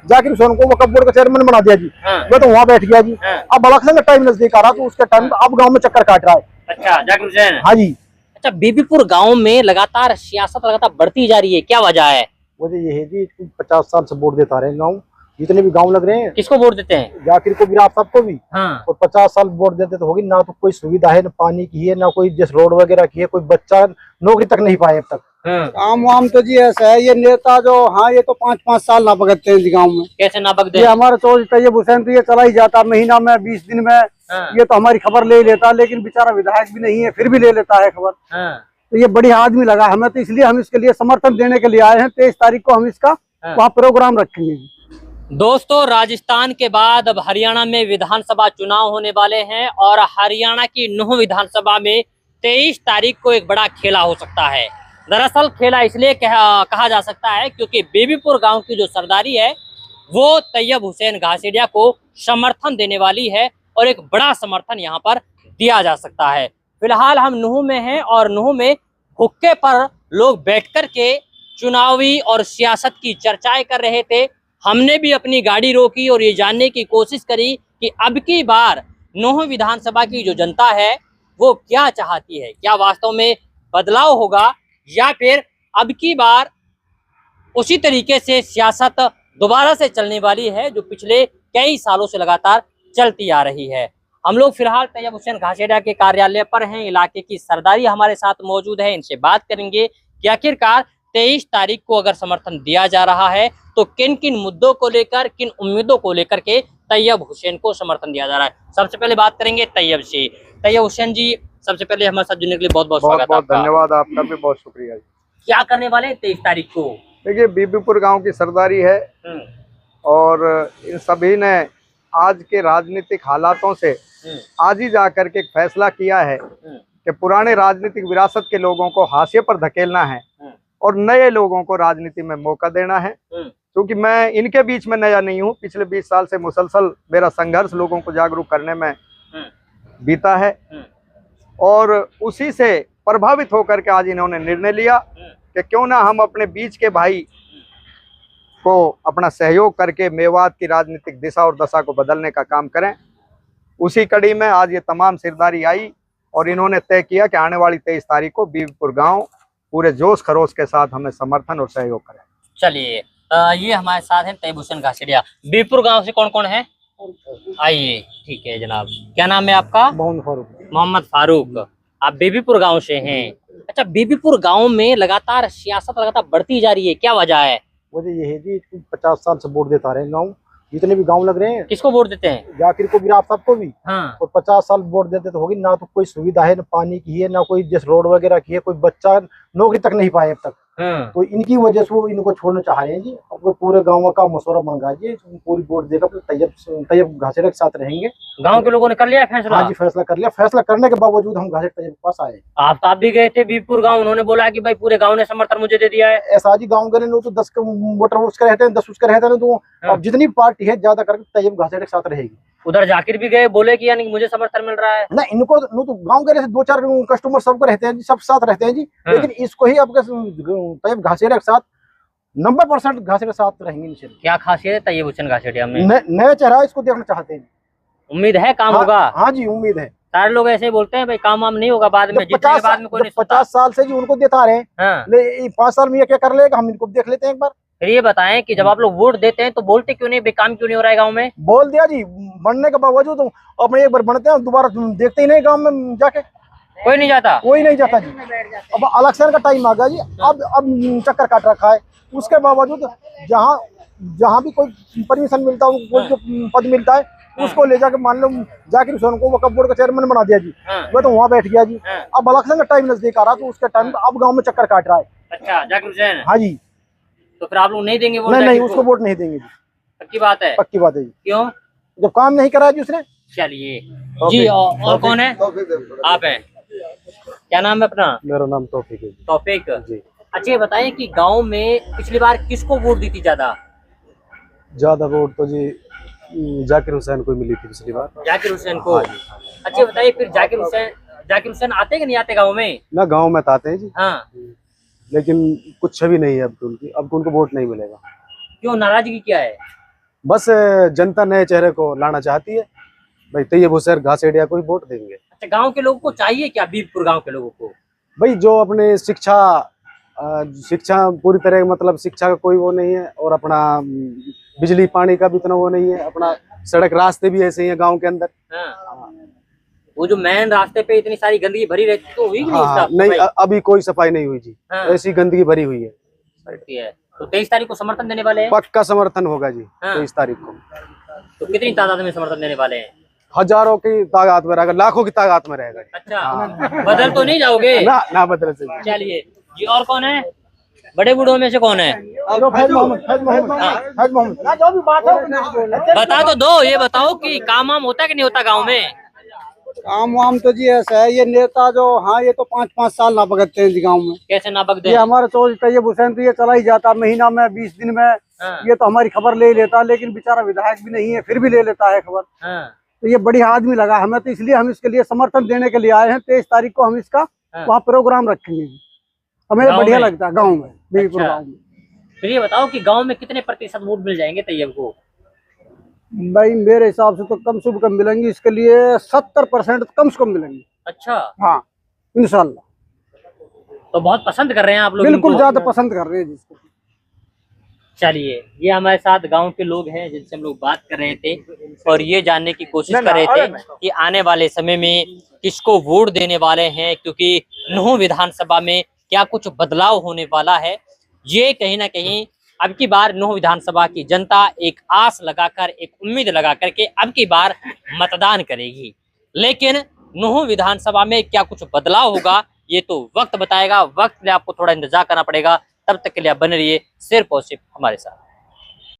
जाकिर हुसैन को वक्फ बोर्ड का चेयरमैन बना दिया जी। मैं तो वहाँ बैठ गया जी। अब इलेक्शन का टाइम नजदीक आ रहा तो उसके टाइम अब गाँव में चक्कर काट रहा है। अच्छा, जाकिर हुसैन। हाँ जी। अच्छा, बीबीपुर गांव में लगातार सियासत लगातार बढ़ती जा रही है, क्या वजह है? वजह ये है जी 50 साल से वोट देता रहे गाँव, जितने भी गांव लग रहे हैं। किसको वोट देते हैं? जाकिर को भी, आप सबको भी। हाँ। और 50 साल वोट देते तो होगी ना, तो कोई सुविधा है, ना पानी की है, ना कोई जैसे रोड वगैरह की है, कोई बच्चा नौकरी तक नहीं पाए अब तक। काम वाम तो जी ऐसा है, ये नेता जो, हाँ ये तो 5-5 साल ना भगतते हैं गाँव में। कैसे ना भगते? ये हमारा चौधरी तैयब हुसैन तो ये चला ही जाता महीना में 20 दिन में। ये तो हमारी खबर ले लेता, लेकिन बेचारा विधायक भी नहीं है फिर भी ले लेता है खबर। तो ये बढ़िया आदमी लगा हमें, तो इसलिए हम इसके लिए समर्थन देने के लिए आए हैं। 23 तारीख को हम इसका वहाँ प्रोग्राम रखेंगे। दोस्तों, राजस्थान के बाद अब हरियाणा में विधानसभा चुनाव होने वाले हैं और हरियाणा की नूह विधानसभा में 23 तारीख को एक बड़ा खेला हो सकता है। दरअसल खेला इसलिए कहा जा सकता है क्योंकि बीबीपुर गांव की जो सरदारी है वो तैयब हुसैन घासेड़िया को समर्थन देने वाली है और एक बड़ा समर्थन यहां पर दिया जा सकता है। फिलहाल हम नूह में हैं और नूह में हुक्के पर लोग बैठकर के चुनावी और सियासत की चर्चाएं कर रहे थे। हमने भी अपनी गाड़ी रोकी और ये जानने की कोशिश करी कि अब की बार नूह विधानसभा की जो जनता है वो क्या चाहती है, क्या वास्तव में बदलाव होगा या फिर अब की बार उसी तरीके से सियासत दोबारा से चलने वाली है जो पिछले कई सालों से लगातार चलती आ रही है। हम लोग फिलहाल तैयब हुसैन घासेड़िया के कार्यालय पर हैं। इलाके की सरदारी हमारे साथ मौजूद है, इनसे बात करेंगे कि आखिरकार 23 तारीख को अगर समर्थन दिया जा रहा है तो किन किन मुद्दों को लेकर, किन उम्मीदों को लेकर के तैयब हुसैन को समर्थन दिया जा रहा है। सबसे पहले बात करेंगे तैयब से। तैयब हुसैन जी, सबसे पहले हमारे साथ जुड़ने के लिए बहुत बहुत स्वागत है। बहुत धन्यवाद, आपका भी बहुत शुक्रिया। क्या करने वाले हैं 23 तारीख को? देखिए, बीबीपुर गांव की सरदारी है और इन सभी ने आज के राजनीतिक हालातों से आज ही जाकर के एक फैसला किया है कि पुराने राजनीतिक विरासत के लोगों को हाशिए पर धकेलना है और नए लोगों को राजनीति में मौका देना है। क्योंकि मैं इनके बीच में नया नहीं हूँ, पिछले 20 साल से मुसलसल मेरा संघर्ष लोगों को जागरूक करने में बीता है और उसी से प्रभावित होकर के आज इन्होंने निर्णय लिया कि क्यों ना हम अपने बीच के भाई को अपना सहयोग करके मेवात की राजनीतिक दिशा और दशा को बदलने का काम करें। उसी कड़ी में आज ये तमाम सरदारी आई और इन्होंने तय किया कि आने वाली 23 तारीख को बीबीपुर गांव पूरे जोश खरोश के साथ हमें समर्थन और सहयोग करें। चलिए, ये हमारे साथ हैं तैयब हुसैन घासेड़िया। बीबीपुर गांव से कौन कौन है? आइए। ठीक है जनाब, क्या नाम है आपका? मोहम्मद फारूक। आप बीबीपुर गांव से हैं। अच्छा, बीबीपुर गांव में लगातार सियासत लगातार बढ़ती जा रही है, क्या वजह है? वजह ये है जी 50 साल से वोट देता रहे गाँव, जितने भी गांव लग रहे हैं। किसको वोट देते हैं? जाकिर को भी, आप सबको भी। हाँ। और 50 साल वोट देते तो होगी ना, तो कोई सुविधा है, ना पानी की है, ना कोई जैसे रोड वगैरह की है, कोई बच्चा नौकरी तक नहीं पाए अब तक। तो इनकी वजह से वो इनको छोड़ना चाह रहे हैं जी। अब वो पूरे गांव का मशवरा मंगा जी, पूरी वोट देकर तैयब घासेड़िया के साथ रहेंगे। गांव के लोगों ने कर लिया फैसला? हाँ जी, फैसला कर लिया। फैसला करने के बावजूद हम घासेड़िया तैयब के पास आए। आप भी गए थे बीबीपुर गांव, उन्होंने बोला कि भाई पूरे गांव ने समर्थन मुझे दे दिया है। ऐसा जी, गाँव के तो 10 वोटर उसके रहते हैं, 10 उसके रहते हैं, तो अब जितनी पार्टी है ज्यादा करके तैयब घासेड़िया के साथ रहेगी। उधर जाकिर भी गए, बोले कि यानी मुझे समर्थन मिल रहा है। ना, इनको तो गांव के 2-4 कस्टमर सबको रहते हैं जी, सब साथ रहते हैं जी। लेकिन इसको ही आपके तैयब घासेड़िया के साथ 90% घासेड़िया के साथ रहेंगे। क्या खासियत है तैयब हुसैन घासेड़िया में? नया चेहरा इसको देखना चाहते हैं। उम्मीद है काम होगा? हाँ जी, उम्मीद है। सारे लोग ऐसे ही बोलते हैं भाई काम वाम नहीं होगा बाद में, जीतने के बाद में कोई नहीं सुनता। 50 साल से जी उनको देता रहे, 5 साल में ये क्या कर लेगा, हम इनको देख लेते हैं एक बार। फिर ये बताएं कि जब आप लोग वोट देते हैं तो बोलते क्यों नहीं, काम क्यों नहीं हो रहा है गाँव में? बोल दिया जी, बनने के बावजूद अपने एक बार बनते हैं, दोबारा देखते ही नहीं गाँव में जाके। कोई नहीं जाता? कोई नहीं जाता जी। अब इलेक्शन का टाइम आ गया जी, अब चक्कर काट रखा है। उसके बावजूद जहाँ भी कोई परमिशन मिलता है, कोई जो पद मिलता है, उसको ले जाके, मान लो जाकिर हुसैन को वक्फ बोर्ड का चेयरमैन बना दिया जी। मैं तो वहाँ बैठ गया जी। अब इलेक्शन का टाइम नजदीक आ रहा तो उसके टाइम अब गाँव में चक्कर काट रहा है। अच्छा, जाकिर हुसैन। हाँ जी। तो फिर आप लोग नहीं देंगे वोट? नहीं, उसको वोट नहीं देंगे जी। पक्की बात है? पक्की बात है जी। क्यों? जब काम नहीं करा जी उसने। चलिए जी, और कौन है? आप हैं। क्या नाम है अपना? मेरा नाम तौफीक है। तौफीक जी। अच्छा, ये बताएं कि गांव में पिछली बार किसको वोट दी थी ज्यादा वोट? तो जी जाकिर हुसैन को मिली थी पिछली बार। जाकिर हुसैन को? अच्छा बताइए, फिर जाकिर हुसैन आते कि नहीं आते गाँव में? ना, गाँव में तो आते हैं जी। हाँ, लेकिन कुछ छवि नहीं है अब तो उनकी, अब तो उनको वोट नहीं मिलेगा। क्यों, नाराजगी क्या है? बस जनता नए चेहरे को लाना चाहती है। भाई तैयब हुसैन घासेड़िया को ही वोट देंगे। अच्छा, गांव के लोगों को चाहिए क्या, बीबीपुर गांव के लोगों को? भाई जो अपने शिक्षा पूरी तरह मतलब शिक्षा का कोई वो नहीं है, और अपना बिजली पानी का भी इतना वो नहीं है, अपना सड़क रास्ते भी ऐसे ही है गांव के अंदर। हाँ। वो जो मेन रास्ते पे इतनी सारी गंदगी भरी रहती तो हुई कि नहीं? हाँ, साफ नहीं सफाई? अभी कोई सफाई नहीं हुई जी। हाँ। ऐसी गंदगी भरी हुई है। रहती है। तो 23 तारीख को समर्थन देने वाले हैं? पक्का समर्थन होगा जी। हाँ। 23 तारीख को। तो कितनी तादाद में समर्थन देने वाले हैं? हजारों की तादाद में रहेगा, लाखों की तादाद में रहेगा। अच्छा, बदल तो नहीं जाओगे? ना बदल से। चलिए जी, और कौन है बड़े बूढ़ों में से, कौन है? फैज मोहम्मद ना जो भी बात है बता तो दो, ये बताओ कि काम वाम होता है कि नहीं होता गांव में? काम वाम तो जी ऐसा है, ये नेता जो हाँ ये तो 5-5 साल ना भगतते हैं जी गाँव में। कैसे नापक दे? ये हमारा चौधरी तैयब हुसैन तो ये चला ही जाता महीना में 20 दिन में। हाँ। ये तो हमारी खबर ले ही लेता, लेकिन बेचारा विधायक भी नहीं है फिर भी ले लेता है खबर। हाँ। तो ये बढ़िया आदमी लगा हमें, तो इसलिए हम इसके लिए समर्थन देने के लिए आए हैं। 23 तारीख को हम इसका वहाँ प्रोग्राम रखेंगे। हमें गाँव बढ़िया में? लगता है गाँव में, बीबीपुर अच्छा। गाँव में। फिर ये बताओ कि गांव में कितने प्रतिशत वोट मिल जाएंगे तैयब को? भाई मेरे हिसाब से तो कम से कम मिलेंगे, इसके लिए 70% कम से कम मिलेंगे। अच्छा, हाँ इंशाल्लाह। तो बहुत पसंद कर रहे हैं आप लोग बिल्कुल इनको? ज्यादा पसंद कर रहे हैं जिसको। चलिए, ये हमारे साथ गांव के लोग हैं जिनसे हम लोग बात कर रहे थे और ये जानने की कोशिश कर रहे थे कि आने वाले समय में किसको वोट देने वाले हैं, क्योंकि नूंह विधानसभा में क्या कुछ बदलाव होने वाला है। ये कहीं ना कहीं अब की बार नूंह विधानसभा की जनता एक आस लगाकर, एक उम्मीद लगाकर के अब की बार मतदान करेगी। लेकिन नूंह विधानसभा में क्या कुछ बदलाव होगा ये तो वक्त बताएगा। वक्त में आपको थोड़ा इंतजार करना पड़ेगा। तब तक के लिए आप बने रहिए सिर्फ और सिर्फ हमारे साथ।